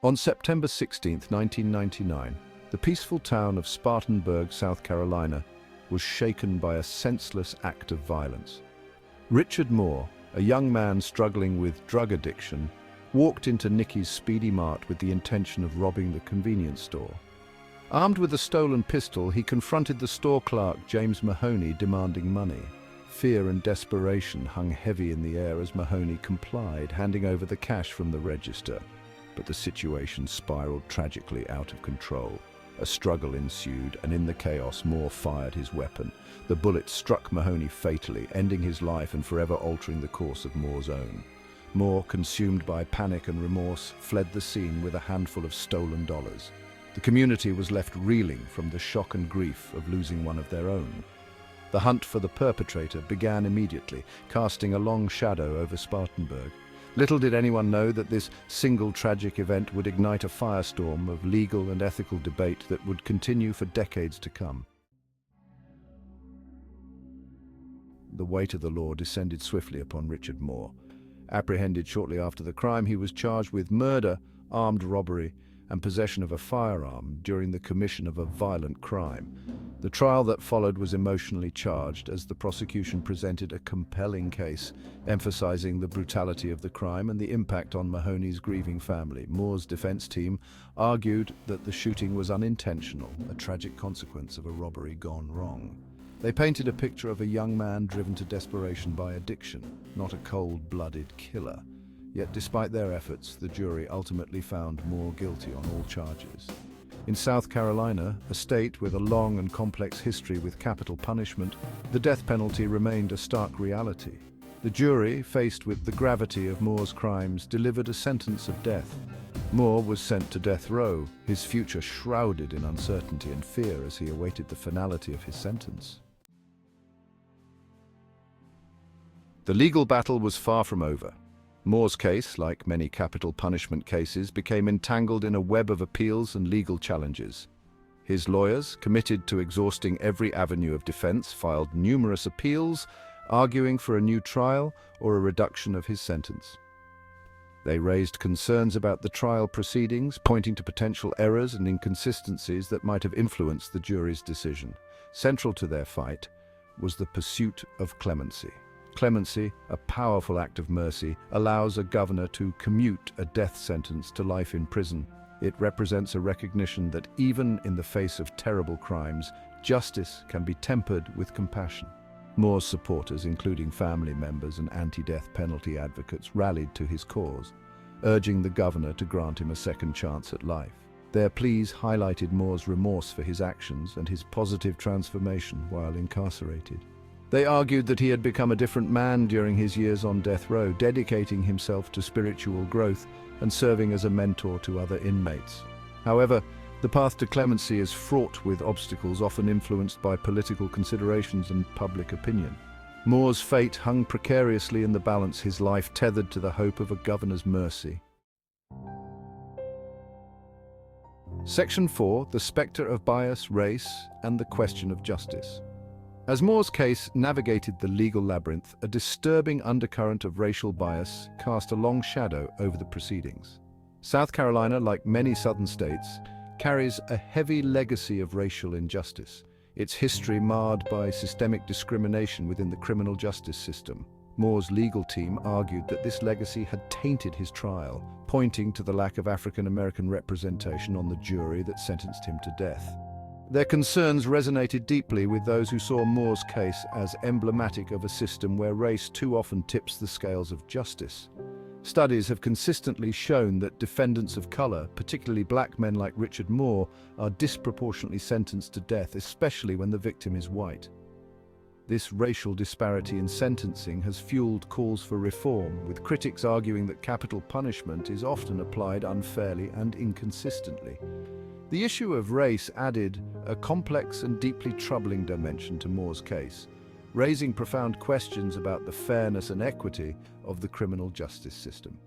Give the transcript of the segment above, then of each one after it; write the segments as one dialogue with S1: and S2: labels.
S1: On September 16, 1999, the peaceful town of Spartanburg, South Carolina, was shaken by a senseless act of violence. Richard Moore, a young man struggling with drug addiction, walked into Nicky's Speedy Mart with the intention of robbing the convenience store. Armed with a stolen pistol, he confronted the store clerk, James Mahoney, demanding money. Fear and desperation hung heavy in the air as Mahoney complied, handing over the cash from the register. But the situation spiraled tragically out of control. A struggle ensued, and in the chaos, Moore fired his weapon. The bullet struck Mahoney fatally, ending his life and forever altering the course of Moore's own. Moore, consumed by panic and remorse, fled the scene with a handful of stolen dollars. The community was left reeling from the shock and grief of losing one of their own. The hunt for the perpetrator began immediately, casting a long shadow over Spartanburg. Little did anyone know that this single tragic event would ignite a firestorm of legal and ethical debate that would continue for decades to come. The weight of the law descended swiftly upon Richard Moore. Apprehended shortly after the crime, he was charged with murder, armed robbery, and possession of a firearm during the commission of a violent crime. The trial that followed was emotionally charged as the prosecution presented a compelling case, emphasizing the brutality of the crime and the impact on Mahoney's grieving family. Moore's defense team argued that the shooting was unintentional, a tragic consequence of a robbery gone wrong. They painted a picture of a young man driven to desperation by addiction, not a cold-blooded killer. Yet despite their efforts, the jury ultimately found Moore guilty on all charges. In South Carolina, a state with a long and complex history with capital punishment, the death penalty remained a stark reality. The jury, faced with the gravity of Moore's crimes, delivered a sentence of death. Moore was sent to death row, his future shrouded in uncertainty and fear as he awaited the finality of his sentence. The legal battle was far from over. Moore's case, like many capital punishment cases, became entangled in a web of appeals and legal challenges. His lawyers, committed to exhausting every avenue of defense, filed numerous appeals, arguing for a new trial or a reduction of his sentence. They raised concerns about the trial proceedings, pointing to potential errors and inconsistencies that might have influenced the jury's decision. Central to their fight was the pursuit of clemency. Clemency, a powerful act of mercy, allows a governor to commute a death sentence to life in prison. It represents a recognition that even in the face of terrible crimes, justice can be tempered with compassion. Moore's supporters, including family members and anti-death penalty advocates, rallied to his cause, urging the governor to grant him a second chance at life. Their pleas highlighted Moore's remorse for his actions and his positive transformation while incarcerated. They argued that he had become a different man during his years on death row, dedicating himself to spiritual growth and serving as a mentor to other inmates. However, the path to clemency is fraught with obstacles often influenced by political considerations and public opinion. Moore's fate hung precariously in the balance, his life tethered to the hope of a governor's mercy. Section 4, the Spectre of Bias, Race, and the Question of Justice. As Moore's case navigated the legal labyrinth, a disturbing undercurrent of racial bias cast a long shadow over the proceedings. South Carolina, like many southern states, carries a heavy legacy of racial injustice, its history marred by systemic discrimination within the criminal justice system. Moore's legal team argued that this legacy had tainted his trial, pointing to the lack of African American representation on the jury that sentenced him to death. Their concerns resonated deeply with those who saw Moore's case as emblematic of a system where race too often tips the scales of justice. Studies have consistently shown that defendants of color, particularly black men like Richard Moore, are disproportionately sentenced to death, especially when the victim is white. This racial disparity in sentencing has fueled calls for reform, with critics arguing that capital punishment is often applied unfairly and inconsistently. The issue of race added a complex and deeply troubling dimension to Moore's case, raising profound questions about the fairness and equity of the criminal justice system.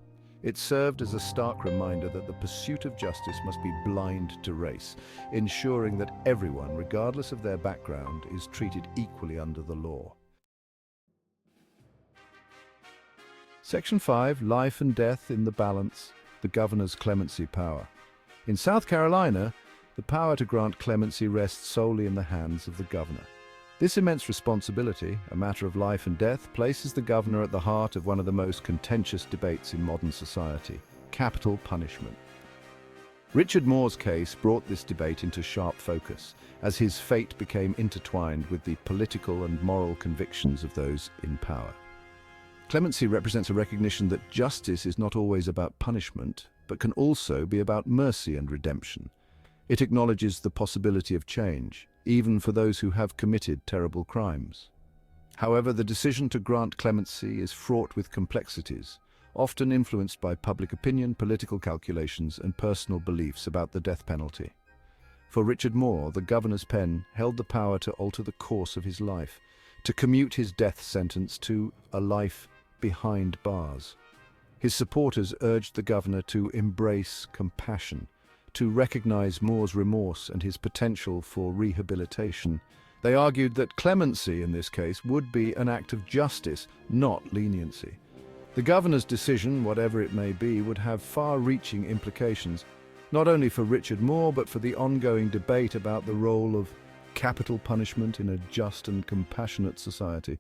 S1: It served as a stark reminder that the pursuit of justice must be blind to race, ensuring that everyone, regardless of their background, is treated equally under the law. Section 5, Life and Death in the Balance, the governor's clemency power. In South Carolina, the power to grant clemency rests solely in the hands of the governor. This immense responsibility, a matter of life and death, places the governor at the heart of one of the most contentious debates in modern society: capital punishment. Richard Moore's case brought this debate into sharp focus, as his fate became intertwined with the political and moral convictions of those in power. Clemency represents a recognition that justice is not always about punishment, but can also be about mercy and redemption. It acknowledges the possibility of change, even for those who have committed terrible crimes. However, the decision to grant clemency is fraught with complexities, often influenced by public opinion, political calculations, and personal beliefs about the death penalty. For Richard Moore, the governor's pen held the power to alter the course of his life, to commute his death sentence to a life behind bars. His supporters urged the governor to embrace compassion, to recognize Moore's remorse and his potential for rehabilitation. They argued that clemency in this case would be an act of justice, not leniency. The governor's decision, whatever it may be, would have far-reaching implications, not only for Richard Moore, but for the ongoing debate about the role of capital punishment in a just and compassionate society.